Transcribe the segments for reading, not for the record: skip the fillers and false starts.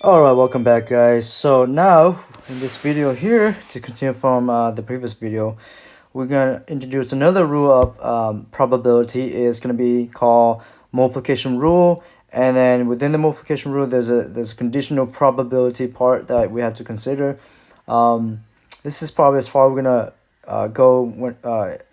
Alright, welcome back guys. So now in this video here, to continue from the previous video, we're gonna introduce another rule of probability. It's gonna be called multiplication rule, and then within the multiplication rule there's a conditional probability part that we have to consider. This is probably as far we're gonna go when that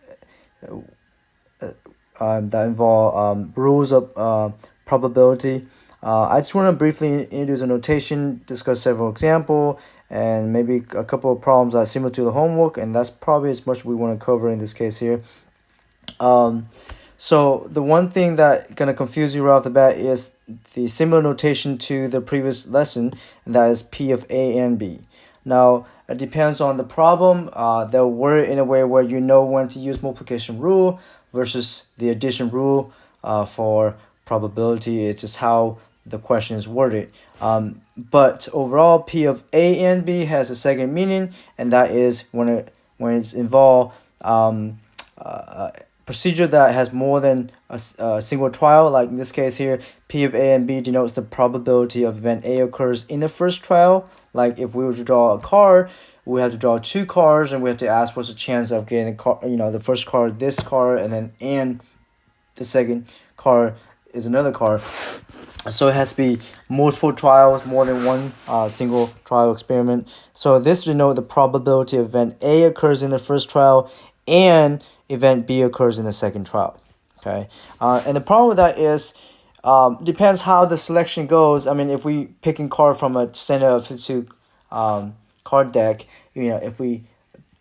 involve rules of probability. I just want to briefly introduce a notation, discuss several examples, and maybe a couple of problems that are similar to the homework, and that's probably as much we want to cover in this case here. So the one thing that gonna confuse you right off the bat is the similar notation to the previous lesson, and that is P of A and B. Now, it depends on the problem. They'll word it in a way where you know when to use multiplication rule versus the addition rule for probability. It's just how the question is worded. But overall, P of A and B has a second meaning, and that is when it's involved procedure that has more than a single trial. Like in this case here, P of A and B denotes the probability of event A occurs in the first trial. Like if we were to draw a card, we have to draw two cards, and we have to ask what's the chance of getting the card, the first card, this card, and the second card is another card. So it has to be multiple trials, more than one single trial experiment. So this denotes the probability of event A occurs in the first trial and event B occurs in the second trial. Okay, and the problem with that is depends how the selection goes. I mean, if we picking card from a center of 52 card deck, if we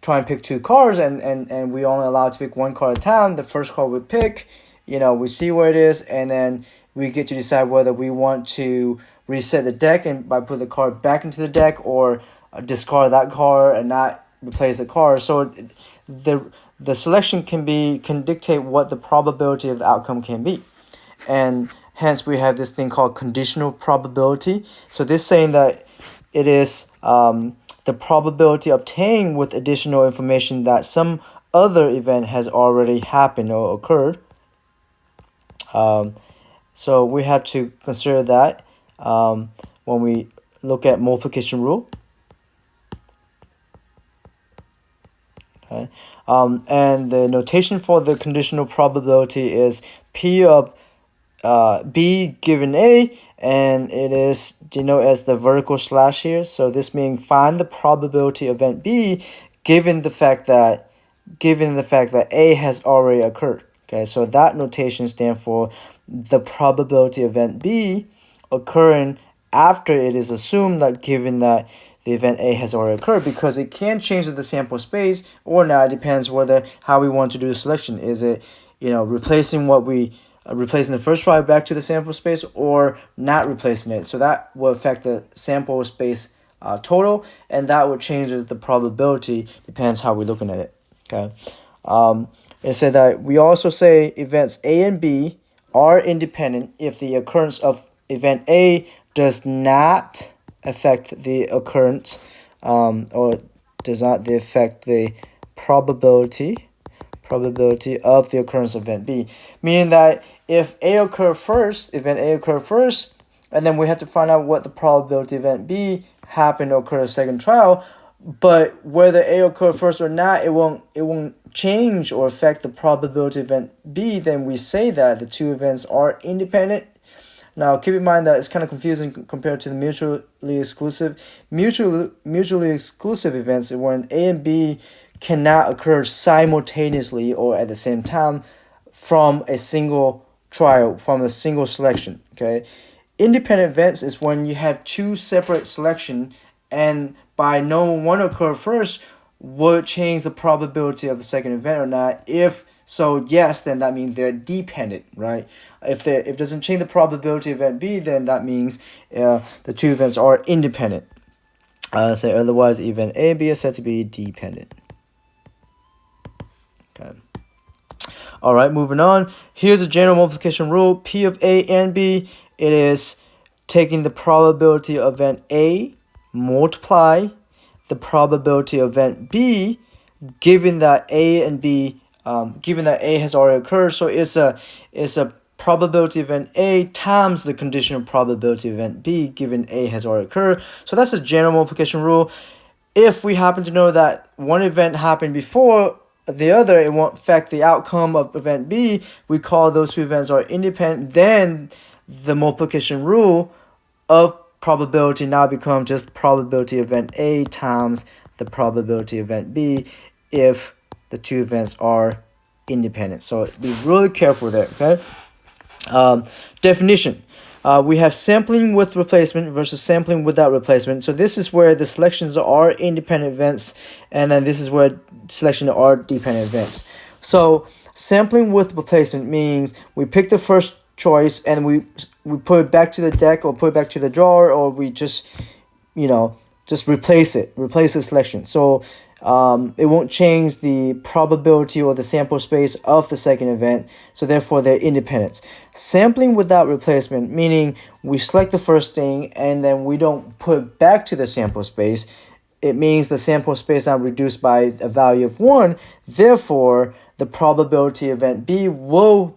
try and pick two cards and we only allowed to pick one card at a time, the first card we pick, we see where it is, and then we get to decide whether we want to reset the deck and by put the card back into the deck, or discard that card and not replace the card. So the selection can dictate what the probability of the outcome can be, and hence we have this thing called conditional probability. So this saying that it is the probability obtained with additional information that some other event has already happened or occurred. So we have to consider that when we look at multiplication rule. Okay. And the notation for the conditional probability is P of B given A, and it is denoted as the vertical slash here. So this means find the probability of event B given the fact that A has already occurred. Okay, so that notation stands for the probability of event B occurring after it is assumed that given that the event A has already occurred, because it can change the sample space or not. It depends how we want to do the selection. Is it replacing the first try back to the sample space, or not replacing it? So that will affect the sample space total, and that would change the probability. Depends how we're looking at it. Okay. It said that we also say events A and B are independent if the occurrence of event A does not affect the occurrence or does not affect the probability of the occurrence of event B. Meaning that if event A occurred first, and then we have to find out what the probability of event B happened to occur in the second trial. But whether A occurred first or not, it won't change or affect the probability of event B. Then we say that the two events are independent. Now keep in mind that it's kind of confusing compared to the mutually exclusive events, when A and B cannot occur simultaneously or at the same time from a single trial, from a single selection. Okay, independent events is when you have two separate selection, and by knowing one occurred first would change the probability of the second event or not. If so, yes, then that means they're dependent, right? If it doesn't change the probability of event B, then that means the two events are independent. So otherwise, event A and B are said to be dependent. Okay. All right, moving on. Here's a general multiplication rule. P of A and B, it is taking the probability of event A, multiply the probability of event B, given that A and B, given that A has already occurred. So it's a probability event A times the conditional probability event B given A has already occurred. So that's a general multiplication rule. If we happen to know that one event happened before the other, it won't affect the outcome of event B. We call those two events are independent. Then the multiplication rule of probability now becomes just probability event A times the probability event B if the two events are independent. So be really careful there, okay? Definition. We have sampling with replacement versus sampling without replacement. So this is where the selections are independent events, and then this is where selection are dependent events. So sampling with replacement means we pick the first choice and we put it back to the deck or put it back to the drawer, or we just just replace the selection. So it won't change the probability or the sample space of the second event, so therefore they're independent. Sampling without replacement, meaning we select the first thing and then we don't put it back to the sample space. It means the sample space now reduced by a value of 1, therefore the probability event B will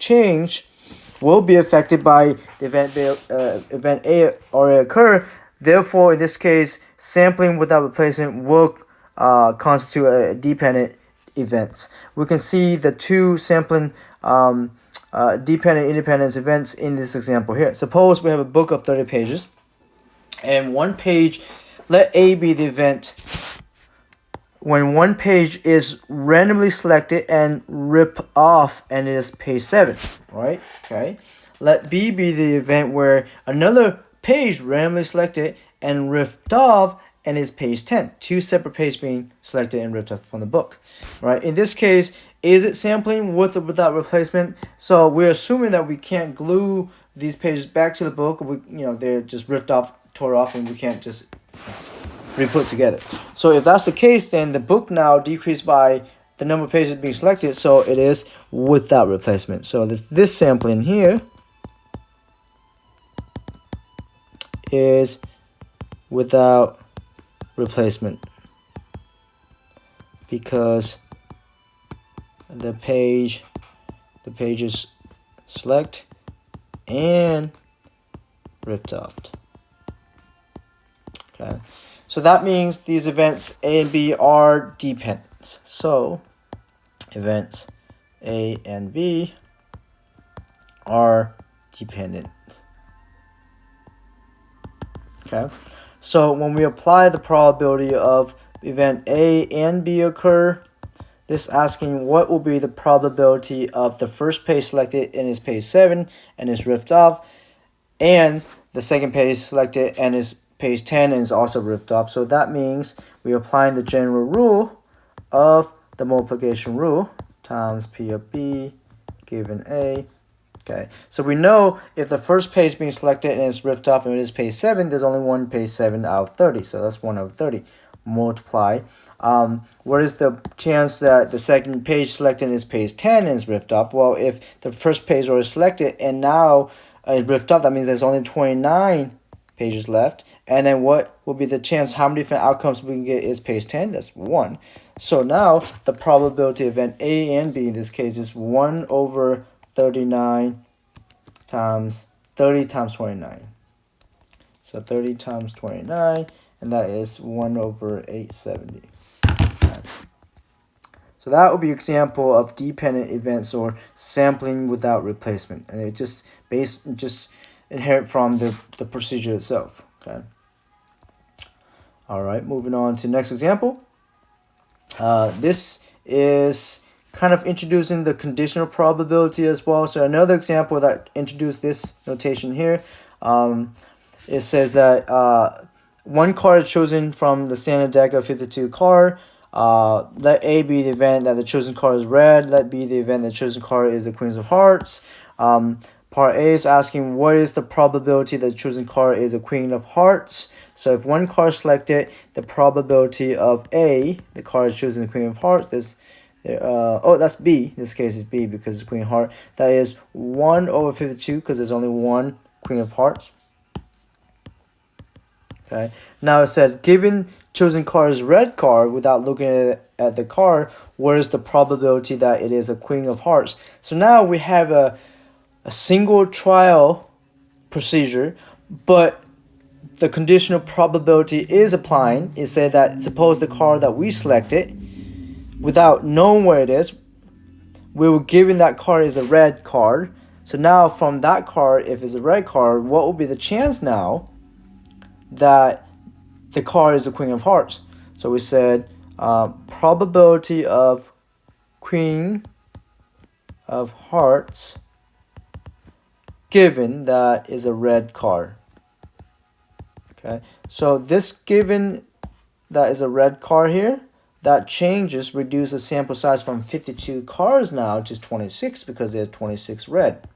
be affected by the event A already occur. Therefore, in this case, sampling without replacement will constitute a dependent events. We can see the two sampling dependent independence events in this example here. Suppose we have a book of 30 pages, and one page, let A be the event when one page is randomly selected and ripped off, and it is page 7, right? Okay. Let B be the event where another page randomly selected and ripped off, and is page 10. Two separate pages being selected and ripped off from the book, right? In this case, is it sampling with or without replacement? So we're assuming that we can't glue these pages back to the book. They're just ripped off, tore off, and we can't just re-put together. So if that's the case, then the book now decreased by the number of pages being selected, so it is without replacement. So this sampling here is without replacement because the pages select and ripped off. Okay, so that means these events A and B are dependent. So events A and B are dependent. Okay, so when we apply the probability of event A and B occur, this is asking what will be the probability of the first page selected and is page 7 and is ripped off, and the second page selected and is page 10 and is also ripped off. So that means we're applying the general rule of the multiplication rule times P of B given A. Okay, so we know if the first page being selected and is ripped off and it is page 7, there's only one page 7 out of 30, so that's 1 out of 30. Multiply. What is the chance that the second page selected is page 10 and is ripped off? Well, if the first page was selected and now is ripped off, that means there's only 29 pages left. And then what will be the chance, how many different outcomes we can get is page 10? That's 1. So now the probability event A and B in this case is 1 over 39 times 30 times 29. So 30 times 29, and that is 1 over 870. Okay. So that would be an example of dependent events or sampling without replacement. And it just inherent from the procedure itself. Okay. All right, moving on to next example. This is kind of introducing the conditional probability as well. So another example that introduced this notation here, it says that one card is chosen from the standard deck of 52 card. Let A be the event that the chosen card is red. Let B the event that the chosen card is the Queens of Hearts. Part A is asking what is the probability that the chosen card is a Queen of Hearts. So if one card is selected, the probability of A, the card is chosen the Queen of Hearts, is that's B. In this case, it's B because it's Queen of Hearts. That is 1 over 52 because there's only one Queen of Hearts. Okay. Now it says, given chosen card is red card, without looking at the card, what is the probability that it is a Queen of Hearts? So now we have a a single trial procedure, but the conditional probability is applying. It said that suppose the card that we selected, without knowing where it is, we were given that card is a red card. So now from that card, if it's a red card, what will be the chance now that the card is the Queen of Hearts? So we said probability of Queen of Hearts given that is a red card. Okay, so this given that is a red card here, that changes, reduces the sample size from 52 cards now to 26 because there's 26 red.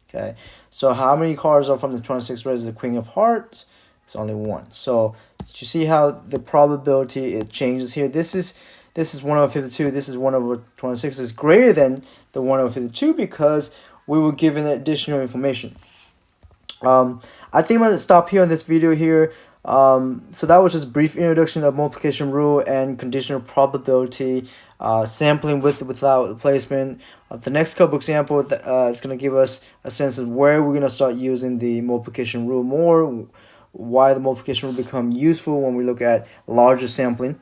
Okay, so how many cards are from the 26 red is the Queen of Hearts? It's only one. So you see how the probability it changes here. This is 1 over 52. This is 1 over 26. Is greater than the 1 over 52 because we were given additional information. I think I'm going to stop here on this video here. So that was just a brief introduction of multiplication rule and conditional probability, sampling with without replacement. The next couple examples is going to give us a sense of where we're going to start using the multiplication rule more, why the multiplication rule become useful when we look at larger sampling.